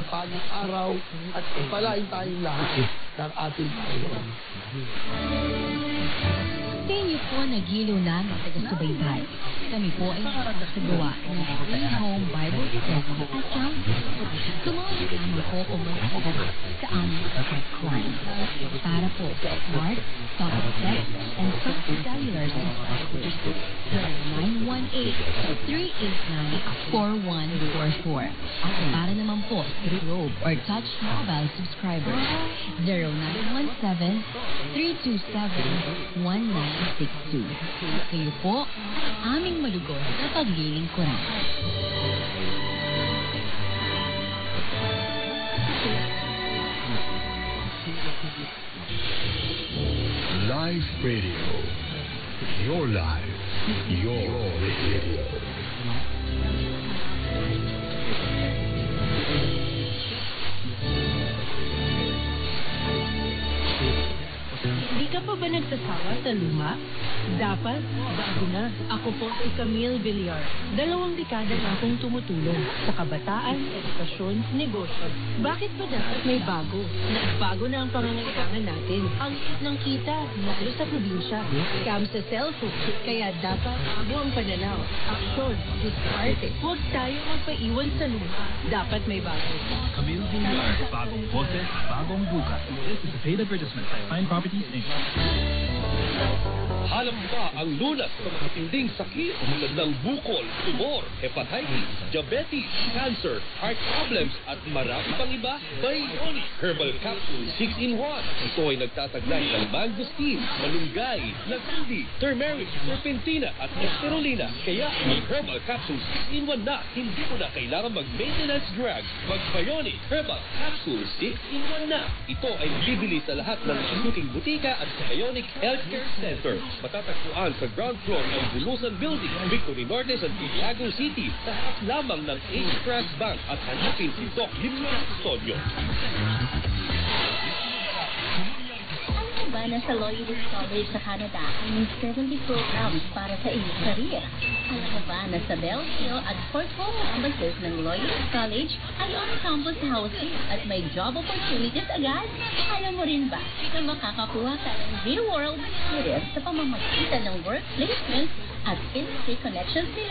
mapagpalang araw at palain tayong lahat ng ating Panginoon. Sa inyo po nagiliw na ng taga-subaybay. Kami po ay nakakasagawa ng Free Home Bible Study at Counseling. Tumawag lamang po o mag-text sa aming text line. Para po sa Smart, Talk Text, and Soft Cellular subscribers, 0918-389-4144. Para naman po sa Globe or Touch Mobile subscribers, 0917-327-1962. Kayo po ang aming malugod na paglilingkuran. Live Radio. Your life. Your radio. Hindi ka pa ba nagsasawa sa luma? Dapat, bago na. Ako po si Camille Villar. 2 dekada na akong tumutulong sa kabataan, edukasyon, negosyo. Bakit ba dapat may bago? Nagbago na ang pangangailangan natin. Ang liit ng kita, lalo sa probinsya. Scam sa cellphone. Kaya dapat bago ang pananaw. Aksyon, diskarte. Huwag tayo magpaiwan sa luma. Dapat may bago. Camille Villar, bagong boses, bagong bukas. This is a paid advertisement by Fine Properties, Inc. Alam mo ba ang lunas ng matinding sakit tulad ng bukol, tumor, hepatitis, diabetes, cancer, heart problems at marami pang iba? Bionic Herbal Capsule 6-in-1. Ito ay nagtataglay ng mangosteen, malunggay, lagundi, turmeric, serpentina at spirulina. Kaya ang Herbal Capsule 6-in-1 na, hindi mo na kailangan mag-maintenance drugs. Mag-Bionic Herbal Capsule 6-in-1 na. Ito ay bibili sa lahat ng suking butika at sa Bionic Healthcare Center. Matatagpuan sa ground floor ng Bulusan Building, Victory Norte, Santiago City. Sa harap lamang ng H-Trans Bank at hanapin si Doc Limno Custodio. Alam mo ba na sa Loyalist College sa Canada ay may 70 programs para sa iyong career? Alam mo ba na sa Belleville at Fort Hope campuses ng Loyalist College ay on-campus housing at may job opportunities agad? Alam mo rin ba na makakakuha ka ng real-world experience sa pamamagitan ng work placements at industry connections nila?